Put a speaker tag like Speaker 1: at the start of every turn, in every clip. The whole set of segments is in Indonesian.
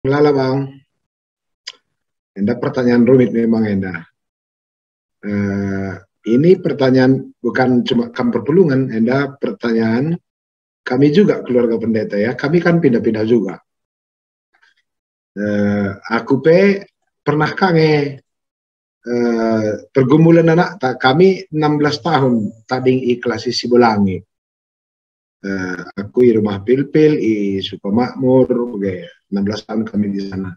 Speaker 1: Lala bang, Enda pertanyaan rumit memang Enda. Eh, ini pertanyaan bukan cuma Kamper Enda pertanyaan kami juga keluarga pendeta ya. Kami kan pindah-pindah juga. Aku pernah kange pergumulan anak tak kami 16 tahun tading ikhlas isi Bolangi. Aku di rumah Pilpil, di Sukamakmur, 16 tahun kami di sana.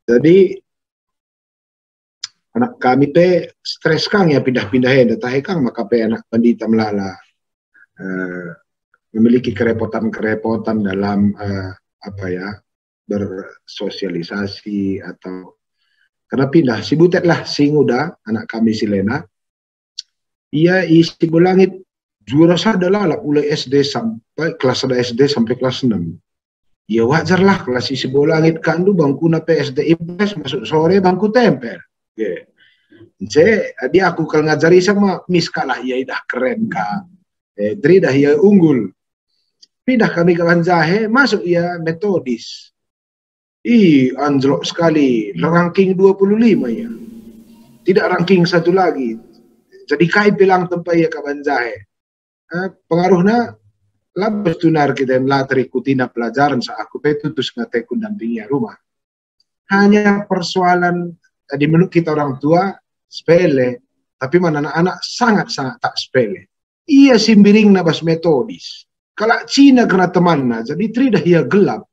Speaker 1: Jadi anak kami stres kang ya pindah-pindah ya datang kang maka anak pendeta melala memiliki kerepotan-kerepotan dalam apa ya bersosialisasi atau karena pindah si butet lah si Nguda anak kami si Lena ia isi Bolangit juara adalah mulai SD sampai kelas 1 SD sampai kelas 6 ya wajar lah kelas isi Bolangit kandu bangku na PSD IPS masuk sore bangku temper yeah. Dia aku kalau ngajari sama Miss kalah ya dah keren kak. Tri dah ya unggul. Pindah kami ke Banjahe masuk ya metodis. Anjlok sekali. Ranking 25 ya. Tidak ranking satu lagi. Jadi kai bilang tempat ya ke Banjahe. Pengaruhnya labes tunar kita yang latri kutina pelajaran saat aku tutus ngatekun dampingnya rumah. Hanya persoalan di menurut kita orang tua sepele, tapi mana anak-anak sangat-sangat tak sepele. Ia simbiring nabas metodis. Kalau Cina kena temanna, jadi tidak ia gelap.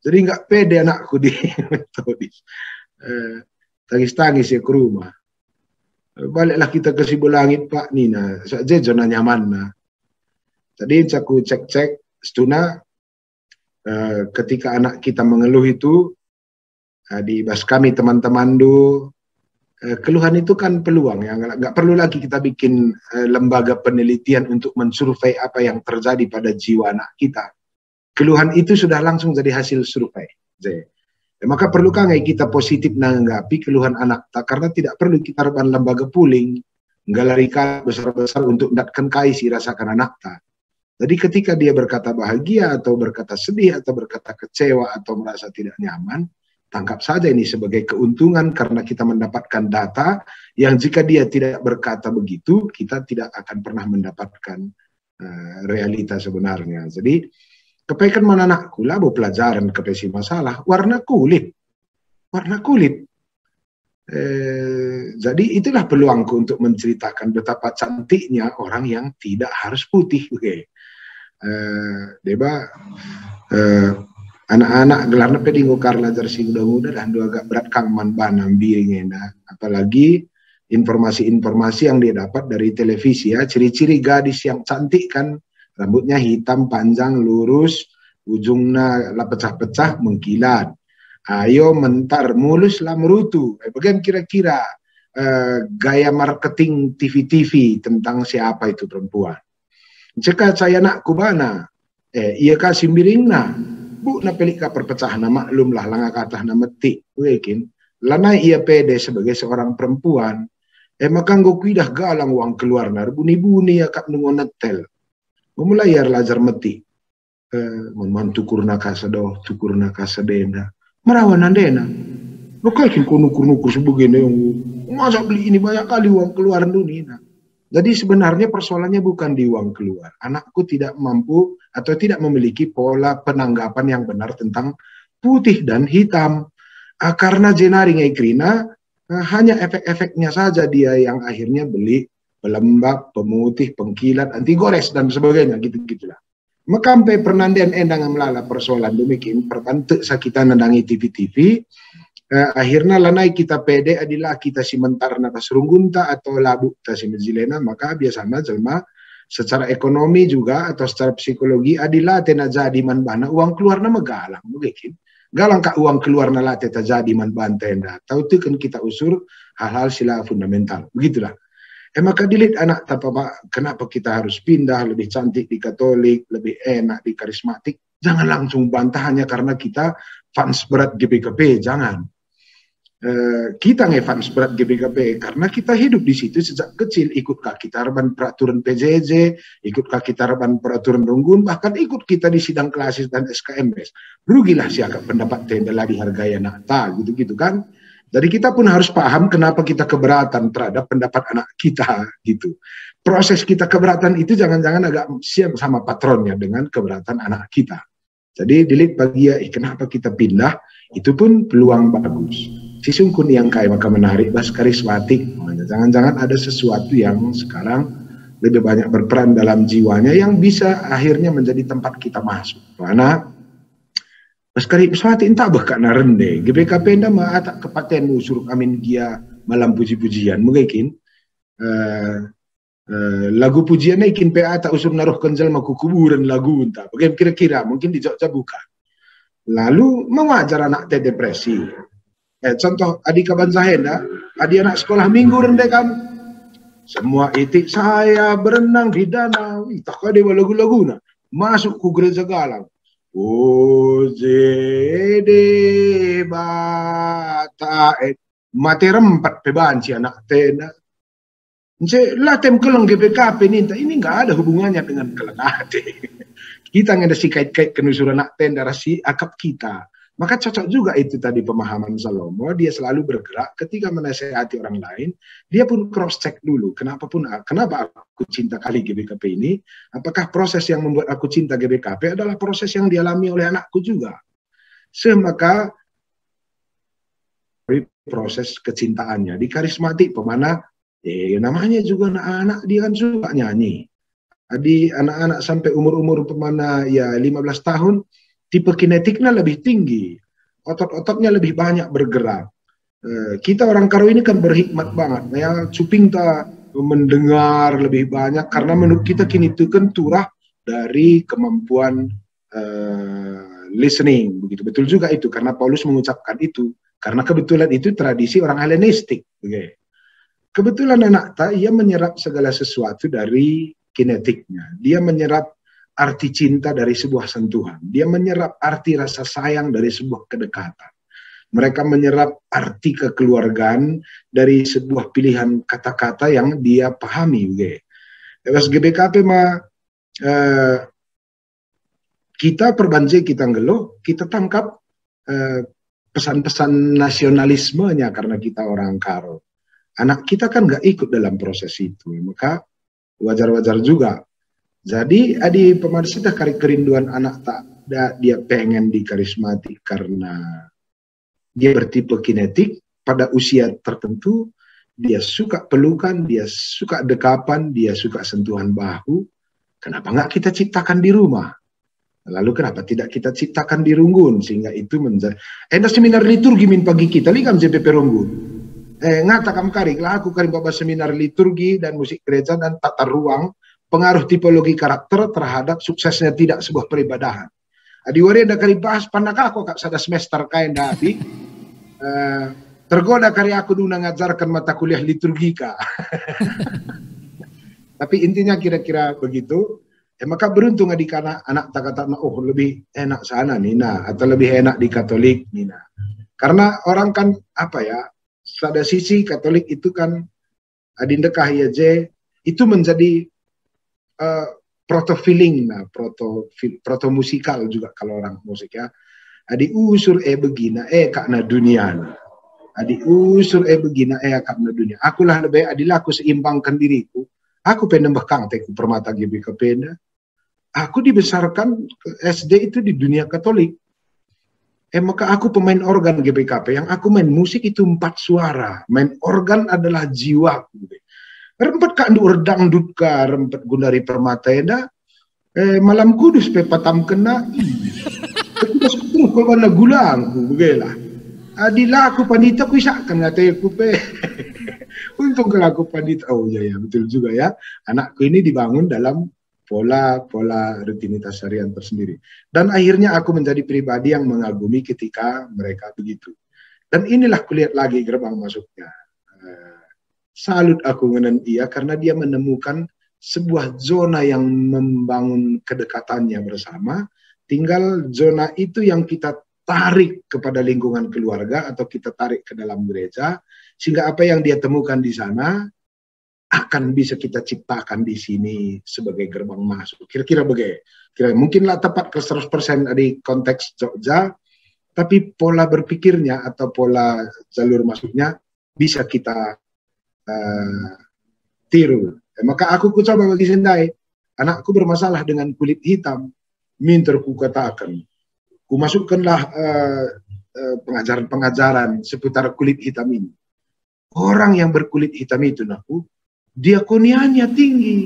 Speaker 1: Jadi nggak pede anakku di metodis. Tangis-tangis ya ke rumah. Baliklah kita ke Sibolangit Pak Nina, saja zona nyaman nah. Tadi aku cek-cek, setuna ketika anak kita mengeluh itu, di bas kami teman-teman keluhan itu kan peluang ya nggak perlu lagi kita bikin lembaga penelitian untuk mensurvei apa yang terjadi pada jiwa anak kita. Keluhan itu sudah langsung jadi hasil survei. Maka perlu kan kita positif menanggapi keluhan anak tak karena tidak perlu kita reban lembaga pooling galarika besar-besar untuk mendatkan kaisi rasakan anak tak. Jadi ketika dia berkata bahagia atau berkata sedih atau berkata kecewa atau merasa tidak nyaman, tangkap saja ini sebagai keuntungan karena kita mendapatkan data yang jika dia tidak berkata begitu, kita tidak akan pernah mendapatkan realita sebenarnya. Jadi, kepaikan mana anakku lah, pelajaran kepesi masalah, warna kulit. Warna kulit. Jadi itulah peluangku untuk menceritakan betapa cantiknya orang yang tidak harus putih. Deba anak-anak gelarnya pedingo karena jersi muda-muda dan dua agak berat kang man banam biringnya apalagi informasi-informasi yang dia dapat dari televisi ya ciri-ciri gadis yang cantik kan rambutnya hitam panjang lurus ujungnya lah pecah-pecah mengkilat ayo mentar mulus lah merutu bagian kira-kira gaya marketing TV-TV tentang siapa itu perempuan jika saya nak kubana ia kasih miringna bu na pelik ka perpecahan maklum lah langa kata na meti wekin lana ia pede sebagai seorang perempuan maka nggo kuidah galang uang keluar na buni-buni ya kap nungon netel memulai lajar meti memantu kurna kasado tukurna kasadena merawan andena bukan nukur-nukur sebegini masa beli ini banyak kali uang keluar dunia. Jadi sebenarnya persoalannya bukan di uang keluar. Anakku tidak mampu atau tidak memiliki pola penanggapan yang benar tentang putih dan hitam. Karena jenari ngekrina, hanya efek-efeknya saja dia yang akhirnya beli pelembab, pemutih, pengkilat, anti gores, dan sebagainya. Gitu-gitulah. Makampe pernandian endang melala persoalan demikian, perbantu sakitan nandangi TV-TV, akhirnya lanai kita pede adalah kita simentar nata serunggunta atau labu ta si menzilena maka biasanya jelma secara ekonomi juga atau secara psikologi adalah tena jadi man bana uang keluar nama galang mungkin galang kak uang keluar na late ta jadi man bantenda tahu tu kan kita usur hal-hal sila fundamental begitulah maka dilit anak apa kenapa kita harus pindah lebih cantik di Katolik lebih enak di karismatik jangan langsung bantah hanya karena kita fans berat GPKP jangan. kita ngefans berat GBKP karena kita hidup di situ sejak kecil, ikut kaki tarban peraturan PJJ, ikut kaki tarban peraturan Runggun, bahkan ikut kita di sidang klasis dan SKMS. Rugilah siapa pendapat tenda lah dihargai anak tak gitu-gitu kan. Jadi kita pun harus paham kenapa kita keberatan terhadap pendapat anak kita gitu. Proses kita keberatan itu jangan-jangan agak siap sama patronnya dengan keberatan anak kita. Jadi dilihat bagi ya kenapa kita pindah, itu pun peluang bagus. Si Sungkun yang kaya maka menarik, bas karismatik. Jangan-jangan ada sesuatu yang sekarang lebih banyak berperan dalam jiwanya yang bisa akhirnya menjadi tempat kita masuk. Karena bas karismatik entah bahkan rende. GBKP nda mah tak kepaten usur amin dia malam puji-pujian mungkin. Lagu pujiannya ikin PA tak usur naruh kenjal maku kuburan lagu entah. Bagaimana kira-kira mungkin di Jogja bukan. Lalu mewajar anak teh depresi. Contoh adik kaban Zahenda, adik anak sekolah minggu rendai kamu. Semua itik saya berenang di danau. Tak ada lagu-lagu na. Masuk ku gereja galang. Ojede bata mati rempat pebanci anak tena. Latem keleng GBKP ini nggak ada hubungannya dengan keleng hati. Kita nggak ada si kait-kait kenusuran anak tenda rasi akap kita. Maka cocok juga itu tadi pemahaman Salomo, dia selalu bergerak ketika menasehati orang lain, dia pun cross check dulu, kenapa aku cinta kali GBKP ini, apakah proses yang membuat aku cinta GBKP adalah proses yang dialami oleh anakku juga. Maka proses kecintaannya, di karismatik pemana, namanya juga anak-anak dia kan suka nyanyi. Di anak-anak sampai umur-umur pemana ya 15 tahun, tipe kinetiknya lebih tinggi, otot-ototnya lebih banyak bergerak. Kita orang Karo ini kan berhikmat banget, ya cuping tak mendengar lebih banyak karena menurut kita kini itu kan turah dari kemampuan listening, begitu betul juga itu karena Paulus mengucapkan itu karena kebetulan itu tradisi orang Helenistik. Okay. Kebetulan anak tak ia menyerap segala sesuatu dari kinetiknya, dia menyerap arti cinta dari sebuah sentuhan. Dia menyerap arti rasa sayang dari sebuah kedekatan. Mereka menyerap arti kekeluargaan dari sebuah pilihan kata-kata yang dia pahami. Terus GBKP mah kita perbanjir, kita ngeluh, kita tangkap pesan-pesan nasionalismenya karena kita orang Karo. Anak kita kan nggak ikut dalam proses itu, maka wajar-wajar juga. Jadi adi pemerintah kari kerinduan anak tak dia pengen di karismatik karena dia bertipe kinetik pada usia tertentu, dia suka pelukan, dia suka dekapan, dia suka sentuhan bahu. Kenapa nggak kita ciptakan di rumah? Lalu kenapa tidak kita ciptakan di Runggun sehingga itu menjadi seminar liturgi min pagi kita ligam JPP Runggun. Ngatakam kari lah aku karim bapak seminar liturgi dan musik gereja dan tata ruang. Pengaruh tipologi karakter terhadap suksesnya tidak sebuah peribadahan. Di wari ada kali bahas pandak aku kak sada semester kain dabi. Tergoda kari aku dulu ngajarkan mata kuliah liturgika. Tapi intinya kira-kira begitu. Maka beruntung adik anak tak kata oh lebih enak sana Nina atau lebih enak di Katolik Nina. Karena orang kan apa ya, pada sisi Katolik itu kan adindekah ya J itu menjadi proto feeling, nah proto musikal juga kalau orang musik ya. Adi usur begina kakna dunia. Adi usur begina kakna dunia. Akulah lebih adilah aku seimbangkan diriku. Aku penembah kang teku permata GBKP. Aku dibesarkan SD itu di dunia Katolik. Maka aku pemain organ GBKP. Yang aku main musik itu 4 suara. Main organ adalah jiwaku. Rempet kak urdang dutka rempet gundari permata eda malam kudus pepatam kena kita terus kalau mana gulang begela adilah aku pandita ku isakan ngate ku pe untung kalau aku pandita oh ya betul juga ya anakku ini dibangun dalam pola rutinitas harian tersendiri dan akhirnya aku menjadi pribadi yang mengagumi ketika mereka begitu dan inilah kulihat lagi gerbang masuknya. Salut aku dengan ia karena dia menemukan sebuah zona yang membangun kedekatannya bersama. Tinggal zona itu yang kita tarik kepada lingkungan keluarga atau kita tarik ke dalam gereja, sehingga apa yang dia temukan di sana akan bisa kita ciptakan di sini sebagai gerbang masuk. Kira-kira begitu. Mungkinlah tepat ke 100% di konteks Jogja, tapi pola berpikirnya atau pola jalur masuknya bisa kita tiru. Maka aku coba bagi Sendai, anakku bermasalah dengan kulit hitam, minta ku katakan, ku masukkanlah pengajaran-pengajaran seputar kulit hitam ini. Orang yang berkulit hitam itu, naku, diakoniannya tinggi,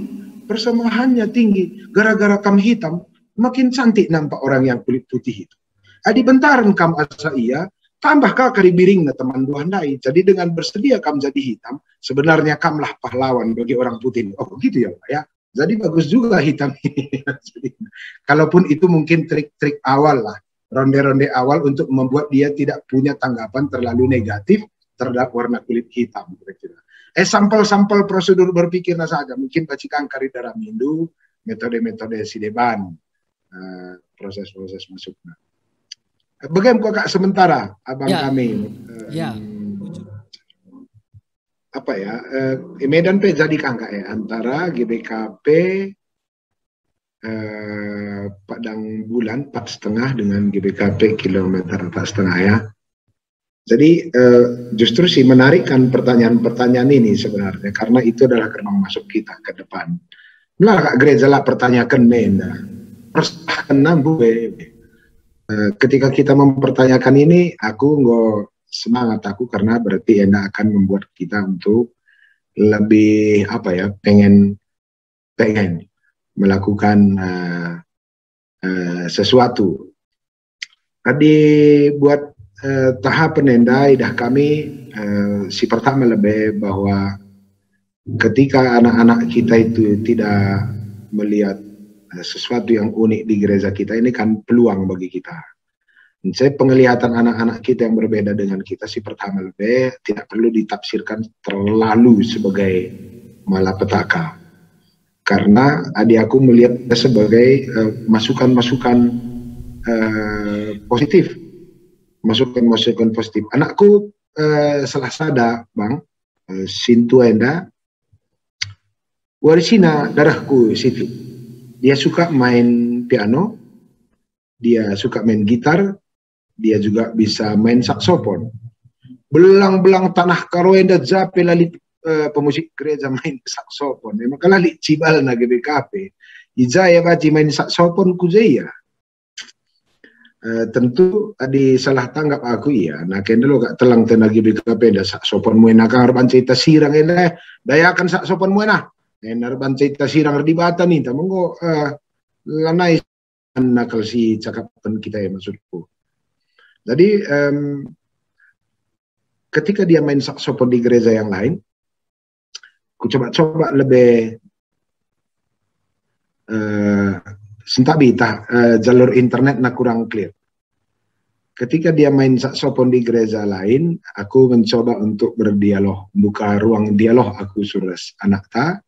Speaker 1: persemahannya tinggi, gara-gara kam hitam, makin cantik nampak orang yang kulit putih itu. Adi bentaran kam asa iya, tambah kari biring na teman duandai. Jadi dengan bersedia kam jadi hitam, sebenarnya kamlah pahlawan bagi orang putih. Oh gitu ya Pak ya. Jadi bagus juga hitam ini. Kalaupun itu mungkin trik-trik awal lah, ronde-ronde awal untuk membuat dia tidak punya tanggapan terlalu negatif terhadap warna kulit hitam. Kira-kira. Sampel-sampel prosedur berpikirnya saja. Mungkin bacikan kari dalam Hindu, metode-metode sideban, proses-proses masuknya. Bagaimana kak sementara abang kami apa ya Medan P jadi kangka ya antara GBKP Padang Bulan 4,5 dengan GBKP kilometer 4,5 ya. Jadi justru sih menarikkan pertanyaan-pertanyaan ini sebenarnya karena itu adalah gerbang masuk kita ke depan. Nah kak gereja lah pertanyakan menda persahanan bu. Ketika kita mempertanyakan ini, aku nggak semangat aku karena berarti enak akan membuat kita untuk lebih apa ya pengen melakukan sesuatu. Tadi buat tahap penendai dah kami si pertama lebih bahwa ketika anak-anak kita itu tidak melihat sesuatu yang unik di gereja kita, ini kan peluang bagi kita. Saya penglihatan anak-anak kita yang berbeda dengan kita si pertama lebih tidak perlu ditafsirkan terlalu sebagai malapetaka. Karena adik aku melihatnya sebagai masukan-masukan positif. Masukan-masukan positif. Anakku salah sada, Bang, Sintu Enda, warisina darahku situ. Dia suka main piano, dia suka main gitar, dia juga bisa main saksofon. Belang-belang tanah karoenda jape lali pemusik gereja main saksofon. Maka lali cibal na GBKP. Ijaya baci main saksofon kujaya. Tentu adi salah tanggap aku ya. Nah kena lo gak telang tenaga GBKP dah saksofon muena kang arban cerita sirang ini dayakan saksofon muena. Narban cerita sirang di bata nih, tamanggo lanai nakal si cakapan kita ya maksudku. Jadi ketika dia main saksofon di gereja yang lain, ku coba-coba lebih sentabita jalur internet nak kurang clear. Ketika dia main saksofon di gereja lain, aku mencoba untuk berdialog, buka ruang dialog aku suruh anak ta.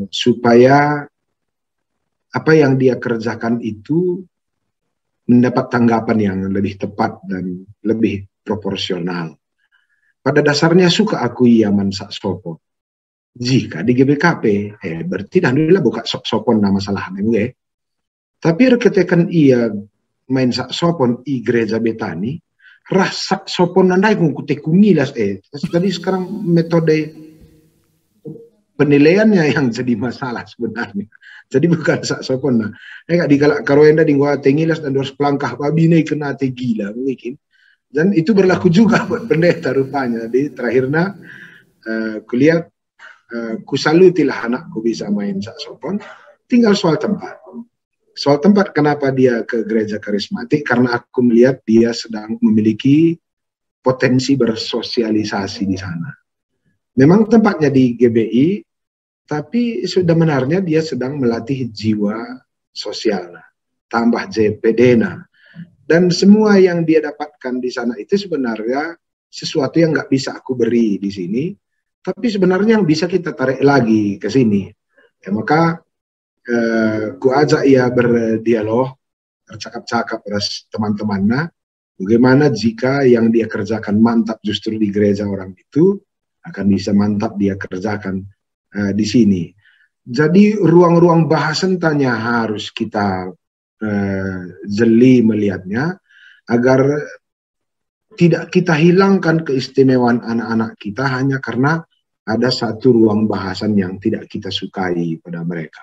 Speaker 1: Supaya apa yang dia kerjakan itu mendapat tanggapan yang lebih tepat dan lebih proporsional. Pada dasarnya suka aku iaman saksofon. Jika di GBKP, berarti alhamdulillah buka saksofon nama salah gue. Tapi ketika ia main saksofon di gereja Betani, rasa saksofon nandai kutek kungilas Jadi sekarang metode penilaiannya yang jadi masalah sebenarnya. Jadi bukan saksofon nah. Di karoenda di gua tengilas dan 200 pelangkah babi nih kena gila mungkin. Dan itu berlaku juga buat pendeta rupanya. Jadi terakhirnya kuliah kusalutilah anakku bisa main saksofon. Tinggal soal tempat. Soal tempat kenapa dia ke gereja karismatik karena aku melihat dia sedang memiliki potensi bersosialisasi di sana. Memang tempatnya di GBI tapi sebenarnya dia sedang melatih jiwa sosial, tambah JPD. Dan semua yang dia dapatkan di sana itu sebenarnya sesuatu yang nggak bisa aku beri di sini, tapi sebenarnya yang bisa kita tarik lagi ke sini. Ya, maka ku ajak ia berdialog bercakap-cakap ras teman-temannya, bagaimana jika yang dia kerjakan mantap justru di gereja orang itu, akan bisa mantap dia kerjakan di sini. Jadi ruang-ruang bahasan tanya harus kita jeli melihatnya, agar tidak kita hilangkan keistimewaan anak-anak kita hanya karena ada satu ruang bahasan yang tidak kita sukai pada mereka.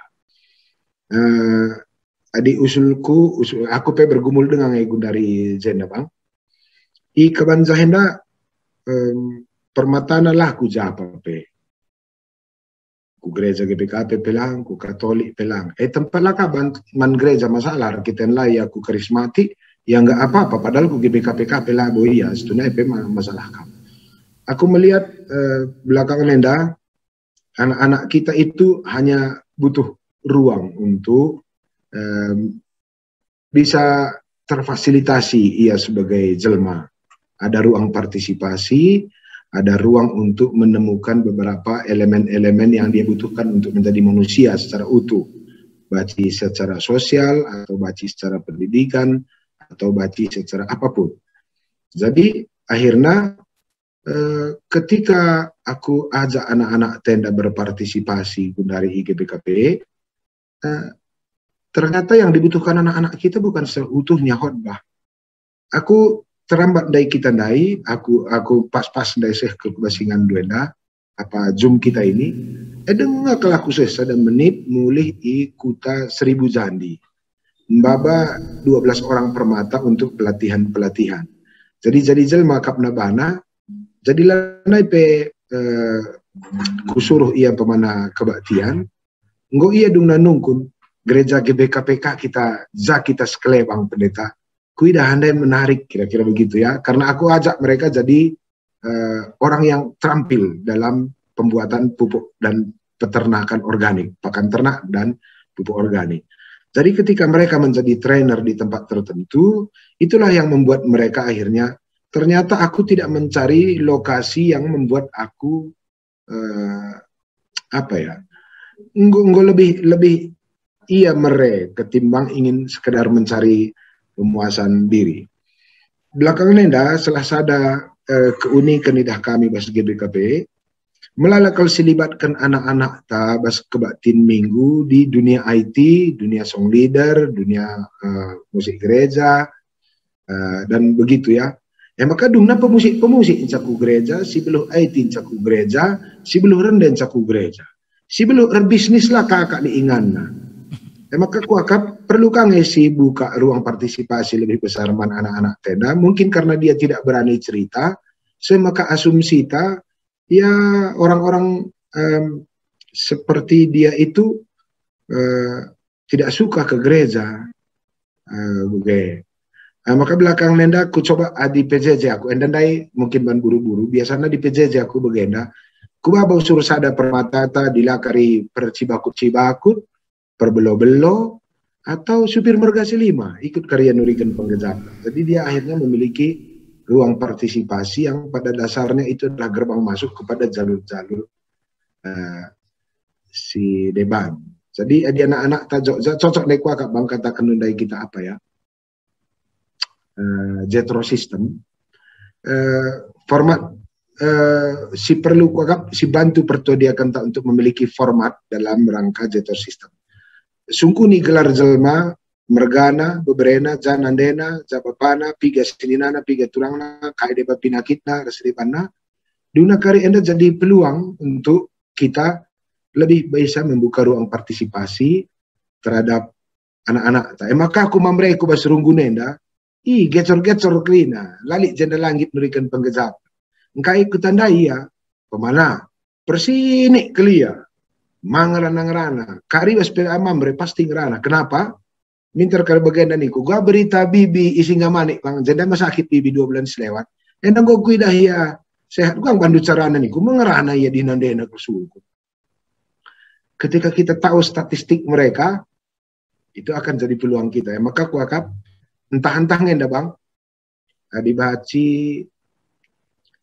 Speaker 1: Adi aku bergumul dengan ego dari Zenda bang. I kaban Zahenda permatana lah ku japa pe. Ku gereja GBKP pelang, ku Katolik pelang. Tempat lah kaban man gereja masalah kita lah ya ku karismatik yang enggak apa-apa padahal ku GBKP pelang boya setuna masalah kamu. Aku melihat belakangan Enda anak-anak kita itu hanya butuh ruang untuk bisa terfasilitasi ia sebagai jelma. Ada ruang partisipasi, ada ruang untuk menemukan beberapa elemen-elemen yang dia butuhkan untuk menjadi manusia secara utuh. Baci secara sosial, atau baci secara pendidikan, atau baci secara apapun. Jadi akhirnya ketika aku ajak anak-anak tenda berpartisipasi dari IGBKP, ternyata yang dibutuhkan anak-anak kita bukan seutuhnya khotbah. Aku terambat dari kita dai, aku pas-pas dari ke basingan duenda, apa Zoom kita ini, dengar kelaku sesa dan menit mulih ikuta 1000 jandi. Mbaba 12 orang permata untuk pelatihan-pelatihan. Jadi jelma kapna bana, jadilah naipe kusuruh ia pemana kebaktian, nggo ia dung nanungkun gereja GBKPK kita sekele bang pendeta. Kui dah handai menarik kira-kira begitu ya, karena aku ajak mereka jadi orang yang terampil dalam pembuatan pupuk dan peternakan organik, pakan ternak dan pupuk organik. Jadi ketika mereka menjadi trainer di tempat tertentu, itulah yang membuat mereka akhirnya, ternyata aku tidak mencari lokasi yang membuat aku lebih ia ketimbang ingin sekedar mencari pemuasan diri. Belakangan ini setelah ada keunikan idah kami bas GBKP, melalakal selibatkan anak-anak bas kebaktin minggu di dunia IT, dunia song leader, dunia musik gereja, dan begitu ya. Maka dungna pemusik incaku gereja, si beluh IT incaku gereja, si beluh rendah incaku gereja, si beluh berbisnis lah kakak diinganna. Maka kuakap perlu si buka ruang partisipasi lebih besar man anak-anak tenda. Mungkin karena dia tidak berani cerita, maka asumsi ya orang-orang seperti dia itu tidak suka ke gereja. Maka belakang nenda aku coba di PJJ aku endandai mungkin ban buru-buru. Biasanya di PJJ aku begenda. Kuba bau suruh sada permata dilakari percibakut perbelo-belo, atau supir mergasi 5 ikut karya nurikan penggejatan. Jadi dia akhirnya memiliki ruang partisipasi yang pada dasarnya itu adalah gerbang masuk kepada jalur-jalur si deban. Jadi di anak-anak cocok deh kuakak bang katakan dari kita apa ya, Jetro system, format si perlu kuakap si bantu pertodiakan tak untuk memiliki format dalam rangka Jetro system. Sungguh ni gelar jelma, mergana, beberena, janandena, jabapana, piga sininana, piga turangna, kaide pinakitna, resripana. Duna kari enda jadi peluang untuk kita lebih bisa membuka ruang partisipasi terhadap anak-anak. Maka aku mamreku basurunggunenda, gecor-gecor klina, lalik jenda langit nurikan penggejap. Engkai ikutan dai ya, pemana, persinik kelia. Mangrana-ngrana, kari waspela mamre pasti ngrana. Kenapa? Minter kali bagian niku. Gua berita bibi isi ngamanik bang. Jadi masakit bibi 2 bulan selewat. Endang gua dah ya sehat. Gua bandu carana niku mengerana ya di nandena kusuku. Ketika kita tahu statistik mereka, itu akan jadi peluang kita. Maka kuakap entah-entah ngenda bang. Dibaci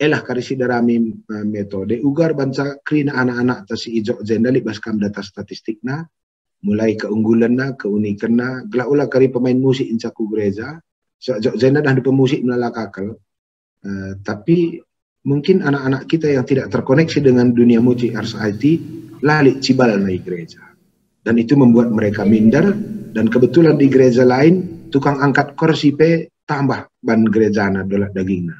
Speaker 1: karisi darami metode ugar banca krina anak-anak tasi ijo jenda libas kam data statistikna mulai keunggulanna, keunikanna, gelak ulah kari pemain musik incaku gereja, Zainal dah pemusik melalakakal, tapi mungkin anak-anak kita yang tidak terkoneksi dengan dunia musik RSIT, lalik cibal naik gereja. Dan itu membuat mereka minder, dan kebetulan di gereja lain, tukang angkat kursi tambah ban gereja na dolak dagingna.